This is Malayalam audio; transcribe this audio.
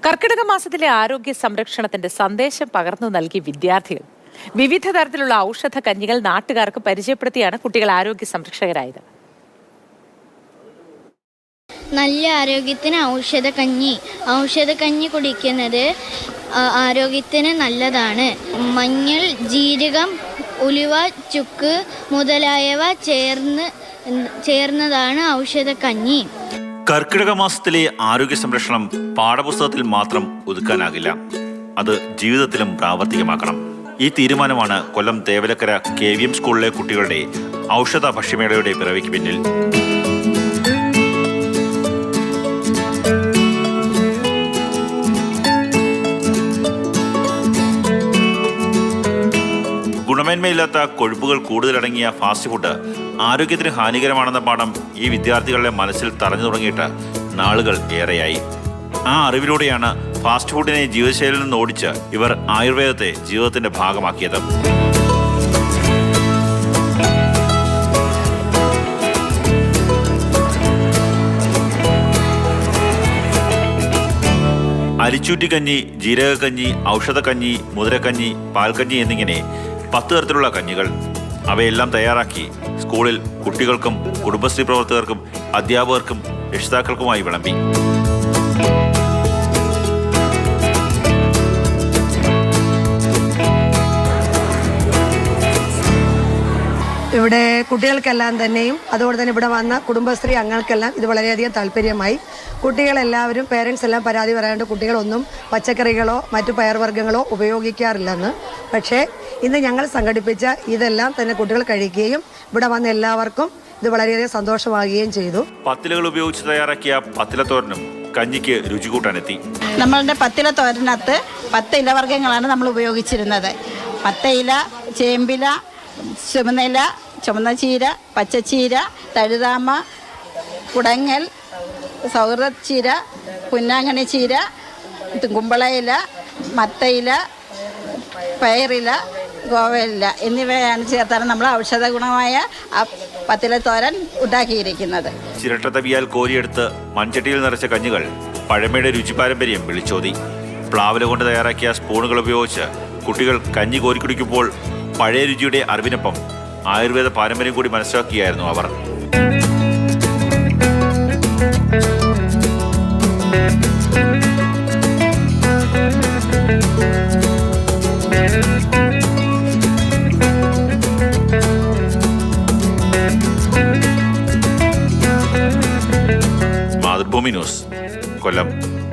കർക്കിടക മാസത്തിലെ ആരോഗ്യ സംരക്ഷണത്തിന്റെ സന്ദേശം പകർന്നു നൽകി വിദ്യാർത്ഥികൾ. വിവിധ തരത്തിലുള്ള ഔഷധ കഞ്ഞികൾ നാട്ടുകാർക്ക് പരിചയപ്പെടുത്തിയാണ് കുട്ടികൾ ആരോഗ്യ സംരക്ഷകരായത്. നല്ല ആരോഗ്യത്തിന് ഔഷധക്കഞ്ഞി കുടിക്കുന്നത് ആരോഗ്യത്തിന് നല്ലതാണ്. മഞ്ഞൾ, ജീരകം, ഉലുവ, ചുക്ക് മുതലായവ ചേർന്നതാണ് ഔഷധക്കഞ്ഞി. കർക്കിടക മാസത്തിലെ ആരോഗ്യ സംരക്ഷണം പാഠപുസ്തകത്തിൽ മാത്രം ഒതുക്കാനാകില്ല, അത് ജീവിതത്തിലും പ്രാവർത്തികമാക്കണം. ഈ തീരുമാനമാണ് കൊല്ലം തേവലക്കര KVM സ്കൂളിലെ കുട്ടികളുടെ ഔഷധ ഭക്ഷ്യമേളയുടെ പിറവിക്ക് പിന്നിൽ. ഗുണമേന്മയില്ലാത്ത കൊഴുപ്പുകൾ കൂടുതലടങ്ങിയ ഫാസ്റ്റ് ഫുഡ് ആരോഗ്യത്തിന് ഹാനികരമാണെന്ന പാഠം ഈ വിദ്യാർത്ഥികളുടെ മനസ്സിൽ തറഞ്ഞു തുടങ്ങിയിട്ട് നാളുകൾ ഏറെയായി. ആ അറിവിലൂടെയാണ് ഫാസ്റ്റ് ഫുഡിനെ ജീവിതശൈലിയിൽ നിന്ന് ഓടിച്ച് ഇവർ ആയുർവേദത്തെ ജീവിതത്തിന്റെ ഭാഗമാക്കിയത്. അരിച്ചൂറ്റിക്കഞ്ഞി, ജീരകക്കഞ്ഞി, ഔഷധക്കഞ്ഞി, മുതിരക്കഞ്ഞി, പാൽക്കഞ്ഞി എന്നിങ്ങനെ 10 തരത്തിലുള്ള കഞ്ഞികൾ. അവയെല്ലാം തയ്യാറാക്കി സ്കൂളിൽ കുട്ടികൾക്കും കുടുംബശ്രീ പ്രവർത്തകർക്കും അധ്യാപകർക്കും രക്ഷിതാക്കൾക്കുമായി വിളമ്പി. ഇവിടെ കുട്ടികൾക്കെല്ലാം തന്നെയും അതുപോലെ തന്നെ ഇവിടെ വന്ന കുടുംബശ്രീ അംഗങ്ങൾക്കെല്ലാം ഇത് വളരെയധികം താല്പര്യമായി. കുട്ടികളെല്ലാവരും പേരൻസ് എല്ലാം പരാതി പറയാണ്ട് കുട്ടികളൊന്നും പച്ചക്കറികളോ മറ്റു പയർവർഗ്ഗങ്ങളോ ഉപയോഗിക്കാറില്ലെന്ന്. പക്ഷേ ഇന്ന് ഞങ്ങൾ സംഘടിപ്പിച്ച ഇതെല്ലാം തന്നെ കുട്ടികൾ കഴിക്കുകയും ഇവിടെ വന്ന എല്ലാവർക്കും ഇത് വളരെയധികം സന്തോഷമാകുകയും ചെയ്തു. പത്തിലകൾ ഉപയോഗിച്ച് തയ്യാറാക്കിയ പത്തിലത്തോരനും കഞ്ഞിക്ക് രുചി കൂട്ടാനെത്തി. നമ്മളുടെ പത്തിലത്തോരനകത്ത് 10 ഇലവർഗ്ഗങ്ങളാണ് നമ്മൾ ഉപയോഗിച്ചിരുന്നത്. പത്തയില, ചേമ്പില, ചുമന്നില, ചുമന്ന ചീര, പച്ചച്ചീര, തഴുതാമ, കുടങ്ങൽ, സൗഹൃദച്ചീര, പുന്നാങ്കണി ചീര, കുമ്പളയില, മത്തയില, പയറില, ഗോവയില എന്നിവയാണ് ചേർത്താണ് നമ്മൾ ഔഷധ ഗുണമായ പത്തിലത്തോരൻ ഉണ്ടാക്കിയിരിക്കുന്നത്. ചിരട്ട തവിയാൽ കോരിയെടുത്ത് മൺചട്ടിയിൽ നിറച്ച കഞ്ഞികൾ പഴമയുടെ രുചി പാരമ്പര്യം വിളിച്ചോതി. പ്ലാവില കൊണ്ട് തയ്യാറാക്കിയ സ്പൂണുകൾ ഉപയോഗിച്ച് കുട്ടികൾ കഞ്ഞി കോരിക്കുടിക്കുമ്പോൾ പഴയ രുചിയുടെ അറിവിനൊപ്പം ആയുർവേദ പാരമ്പര്യം കൂടി മനസ്സിലാക്കിയായിരുന്നു അവർ. മാതൃഭൂമി ന്യൂസ്, കൊല്ലം.